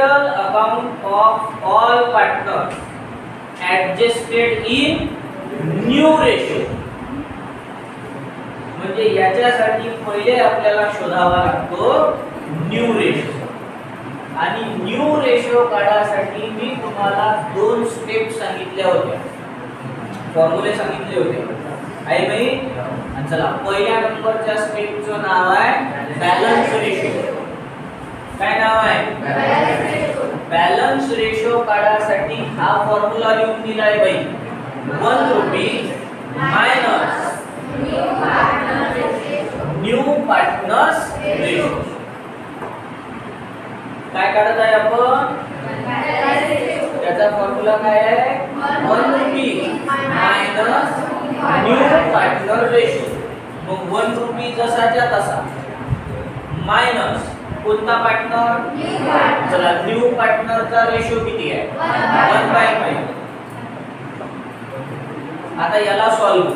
total amount of all partners adjusted in new ratio. म्हणजे याच्यासाठी पहिले आपल्याला शोधावा लागतो न्यू रेशो. आणि न्यू रेशो काढण्यासाठी मी तुम्हाला दोन स्टेप सांगितल्या होत्या, फॉर्म्युले सांगितले होते. आहे माहिती? आणि चला पहिल्या नंबरच्या स्टेपचं नाव आहे बॅलन्स रेशो. काय नाव आहे? बॅलन्स रेशो काढण्यासाठी हा फॉर्म्युला लिहून दिलाय बाई. 1 rupees minus new partners ratio. काय काढत आहे आपण? त्याचा फॉर्म्युला काय आहे? 1 rupees minus new partner ratio. मग 1 रुपी जसाच्या तसा मायनस कोणता पार्टनर? चला न्यू पार्टनरचा रेशो किती आहे? 1/5. आता याला सॉल्व.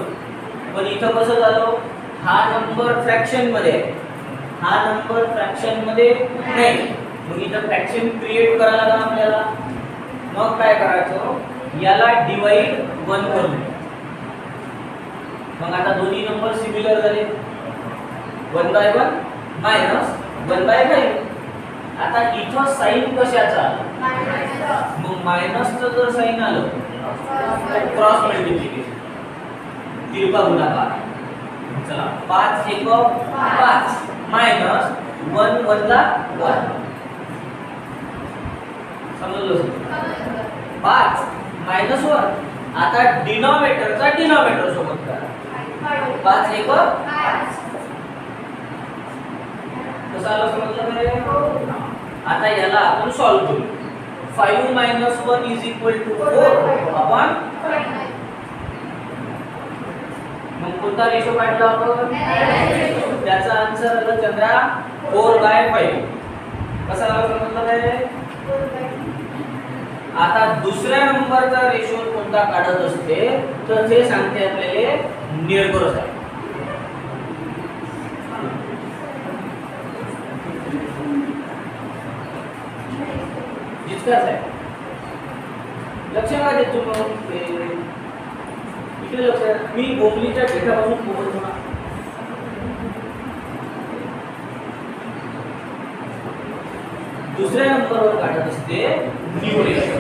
पण इथं कसं झालं? हा नंबर फ्रॅक्शन मध्ये आहे, हा नंबर फ्रॅक्शन मध्ये नाही. मग इथं फ्रॅक्शन क्रिएट करायला लागेल आपल्याला. मग काय करायचं? याला डिवाइड 1 करून. मग आता दोन्ही नंबर सिमिलर झाले. 1/1 मायनस 1/5. आता इथं साइन कशाचा आला? मग मायनसचं जर साइन आलं तर क्रॉस मल्टिप्लिकेशन, तिरका गुणाकार. चला 5 1 5 मायनस 1 1 1. समजलं? 5 मायनस 1. आता डिनॉमिनेटरचा डिनॉमिनेटर सोबत करा. 5 1 5. कसं आलं? समजलं काय? आता याला आपण सॉल्व करू. 5 minus 1 is equal to 4 upon 5. मग कोणता रेशो काढला आपण? त्याचा आन्सर आलं चंद्रा 4/5. कसा आला? समजलं काय? आता दुसऱ्या नंबरचा रेशो कोणता काढत असते तर ते सांगते आपल्याला निर्गुण आहे. जितकाच आहे. लक्षात घ्या तुम्ही इथे लक्षात. मी बोंबलीच्या ठिकाणावरून बोलतो ना. दुसऱ्या नंबरवर काढत असते न्यू रेशो.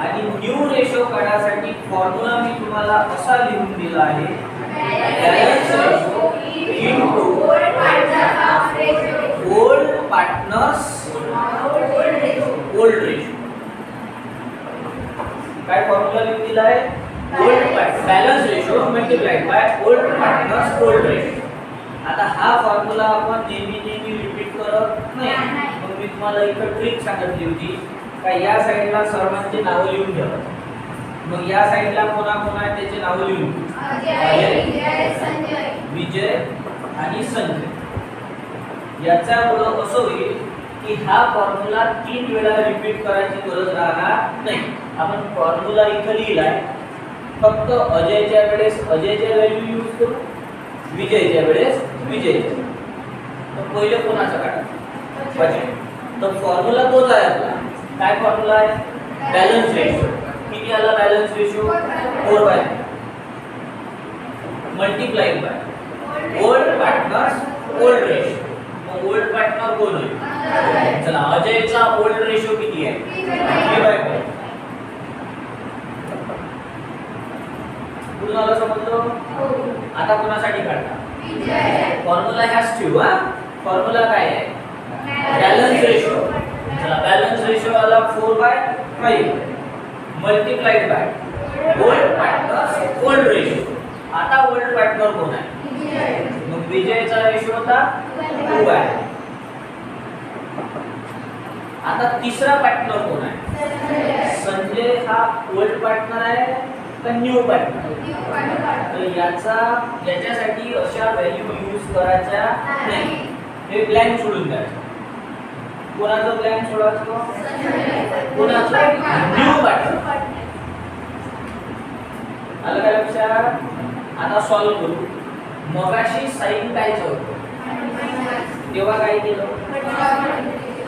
आणि न्यू रेशो काढण्यासाठी फॉर्म्युला मी तुम्हाला असा लिहून दिला आहे, balance ratio into old partners old ratio. काय फॉर्म्युला लिहून दिला आहे? Old balance ratio multiplied by old partners old ratio. आता हा फॉर्म्युला आपण नेहमी रिपीट करत नाही. मग मी तुम्हाला इथं ट्रिक सांगितली होती का या साइडला सर्वांची नावं लिहून घ्या. मग या साइडला कोणा आहे त्याचे नाव लिहून, विजय आणि संजय. याच्यामुळे असं होईल की हा फॉर्म्युला 3 वेळा रिपीट करायची गरज राहणार नाही. आपण फॉर्म्युला इथं लिहिलाय, फक्त अजयच्या वेळेस अजयच्या व्हॅल्यू यूज करू, विजयच्या वेळेस विजयच्या. तर पहिले कोणाचा काढा? अजय. तर फॉर्म्युला तोच आहे आपला. काय फॉर्म्युला आहे? Balance ratio. किती आला balance ratio? 4/5 multiplied by old partners old ratio. मग ओल्ड पार्टनर कोण होईल? चला अजयचा ओल्ड रेशो किती आहे? 3/5. तुम्हाला समजलं? आता कोणासाठी काढता? फॉर्म्युला ह्याच ठेवू. फॉर्म्युला काय आहे? Balance ratio. चला बॅलन्स रेशो आला 4/5 multiplied by old partners old ratio. आता ओल्ड पार्टनर कोण आहे? मग विजयचा रेशो होता 2/5. आता तिसरा पार्टनर कोण आहे? संजय हा ओल्ड पार्टनर आहे का न्यू पार्टनर? तर याच्यासाठी अशा व्हॅल्यू यूज करायच्या नाही. हे ब्लँक सोडून द्यायचं. कोणाचं ब्लँक सोडायचं? कोणाचं? New partner. आलं का लक्षात? आता सॉल्व करू. मगाशी साइन काय होतं तेव्हा काय केलं?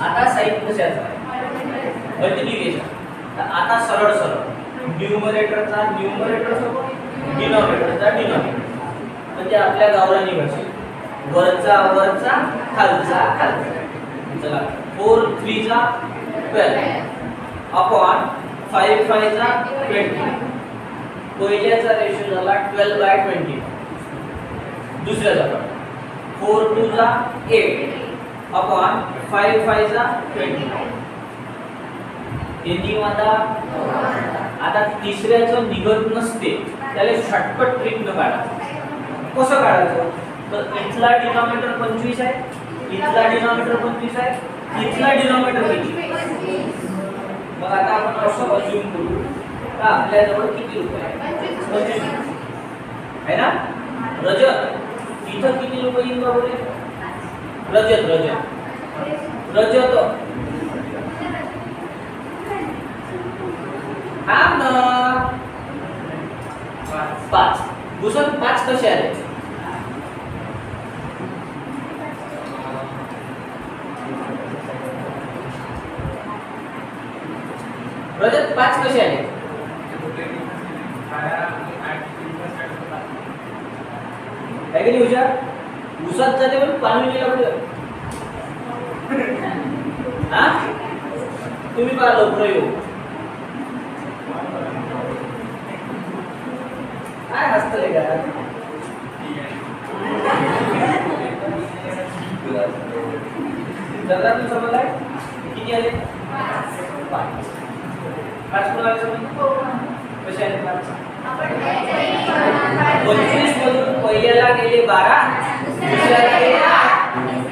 आता साइन कशाचा आहे? मल्टिप्लिकेशन. तर आता सरळ सरळ न्यूमरेटरचा न्यूमरेटर सोबत, डिनॉमिनेटरचा डिनॉमिनेटर, म्हणजे आपल्या गावरानी भाषेत वरचा वरचा, खालचा खालचा. चला 4 3 चा 12 अपॉन 5 5 चा 20. पहिल्याचा रेशो झाला 12/20. दुसऱ्याचा 4 2 चा 8 अपॉन 5 5 चा 20. आता तिसऱ्याचं निघत नसते त्याला शॉर्टकट ट्रिक न काढायचं. कसं काढायचं? तर इथला डिनॉमिनेटर 25 आहे, इथला डिनॉमिनेटर 25 आहे, इथला डिनॉमिनेटर किती? मग आता आपण असं अज्यूम करू का आपल्याजवळ किती रुपये आहे? 25 आहे ना. रजत इथं किती रुपये येईल का बोले? रजत रजत रजत हा ना 5. भूषण 5 कसे आले? रजत 5 कसे आले? काय केली हुशार? उसात जाते पण पाणी गेला कुठे? हा तुम्ही पाहिलं प्रयोग काय हसतले का? जरा तू समजलाय किती आले? 5. 5 कोणाला समजलं? कसे आले 5? 25 मधून पहिल्याला गेले 12, दुसऱ्याला गेले 8,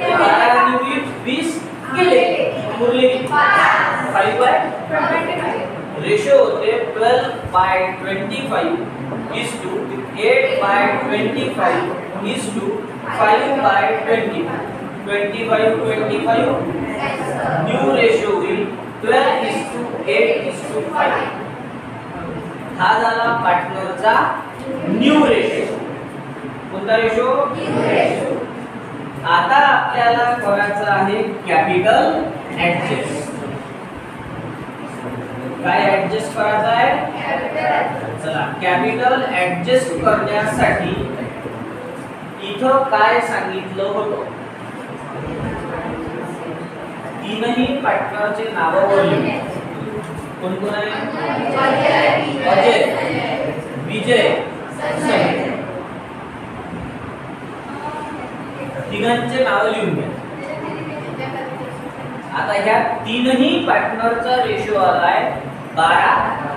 12 आणि 20 गेले, उरले 5/25. रेशो होते 12/25 is to 8/25 is to 5/20. 25 new ratio होईल 12 is to 8 is to 5. हा झाला पार्टनरचा न्यू रेशो. कोणता रेशो? New ratio. आता आपल्याला करायचं आहे कॅपिटल ऍडजस्ट. काय ऍडजस्ट करायचं आहे? चला कॅपिटल ऍडजस्ट करण्यासाठी इथं काय सांगितलं होतं? तीनही पार्टनरचे नाव लिहा. कोण कोण आहे? अजय, विजय, संजय. तिघांचे नाव लिहून घ्या. आता ह्या तीनही पार्टनरचा रेशो आलाय 12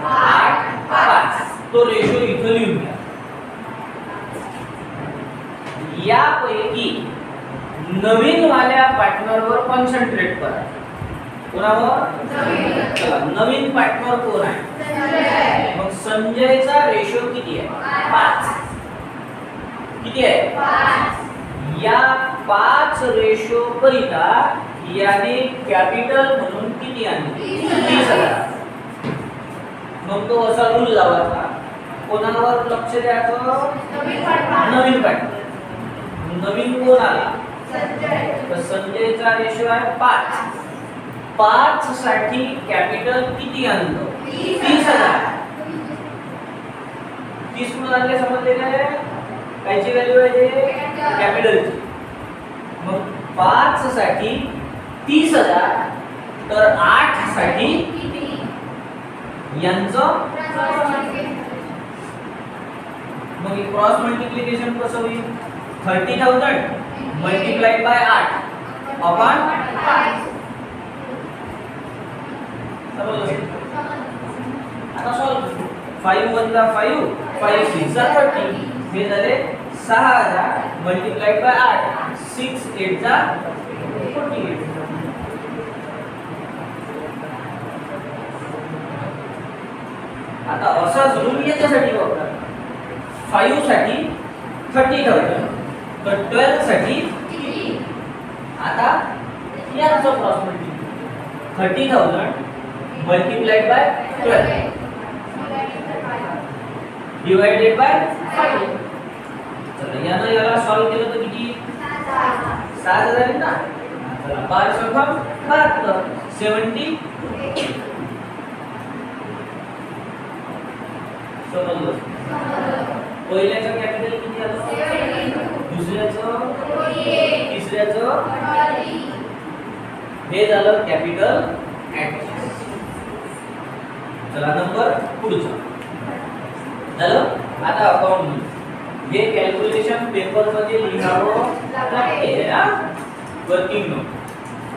8 5. तो रेशो इथं लिहून घ्या. यापैकी नवीन वाल्या पार्टनरवर कॉन्सन्ट्रेट करा. कोणावर? नवीन पार्टनर कोण आहे? मग संजयचा रेशो किती आहे? 5. किती आहे? 5. या 5 रेशो करिता याने कॅपिटल म्हणून किती आणले? 30,000. मग तो असा रूल लावायचा. कोणावर लक्ष द्यायचं? नवीन पार्टनर. नवीन कोण आला? संजय. तर संजयचा रेशो आहे 5. 5 साठी कॅपिटल किती आणलं? 30,000. 30 कुठून आणले समजले काय? कायची व्हॅल्यू आहे ते? कॅपिटलची. मग 5 साठी 30,000 तर 8 साठी यांचं मग क्रॉस मल्टिप्लिकेशन कसं होईल? 30,000 मल्टिप्लाइड बाय 8 अपॉन 5. आता सॉल्व. 5 1 ला 5, 5 6 ला 30. हे झाले 6,000 मल्टिप्लाइड बाय 8, 6 8 ला 48. आता असाच रूल याच्यासाठी वापरा. 5 साठी 30,000 तर 12 साठी आता याचा cross multiplication 30,000 multiplied by 12 divided by 5. चला याला सॉल्व केलं तर किती? 6,000 ना. चला 12 70 समजलं. पहिल्याचं कॅपिटल किती आलं, दुसऱ्याचं, तिसऱ्याचं, हे झालं कॅपिटल ऍडजस्ट. चला नंबर पुढचा झालं. आता अकाउंट हे कॅल्क्युलेशन पेपर मध्ये लिहावं लागते ना, वर्किंग नोट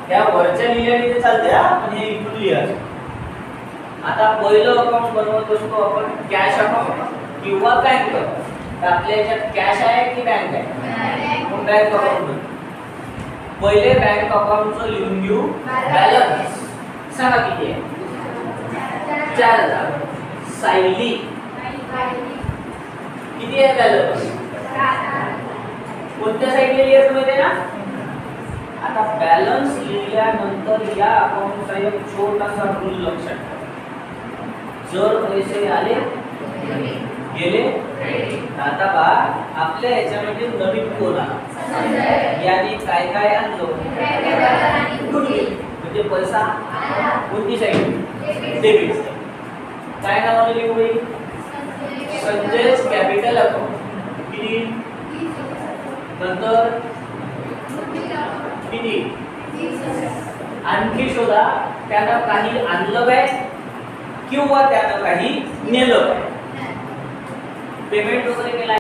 त्या वरच्या लिहिल्याने ते चालते हा, पण हे इथून लिहायचं. आता पहिलं अकाउंट बनवत असतो आपण कॅश अकाउंट किंवा बँक अकाउंट. तर आपल्या याच्यात कॅश आहे की बँक आहे, मग बँक अकाउंट. पहिले बँक अकाउंटचं लिहून घेऊ. बॅलन्स सांगा किती आहे, 4000. सायली किती आहे बॅलन्स, कोणत्या साईडला लिहायचं माहिती आहे ना. आता बॅलन्स लिहिल्यानंतर या अकाउंटचा एक छोटासा रूल लक्षात ठेवा. जर पैसे आले गेले, आता बा आपल्या याच्यामध्ये नवीन कोण आला, याने काय काय आणलं, म्हणजे पैसा कोणती साईड, डेबिट. काय नावाने लिहू बाई, संजय कॅपिटल अकाउंट. किती, नंतर किती, आणखी शोधा त्यानं काही आणलं काय किंवा त्यानं काही नेलं काय, पेमेंट वगैरे केला.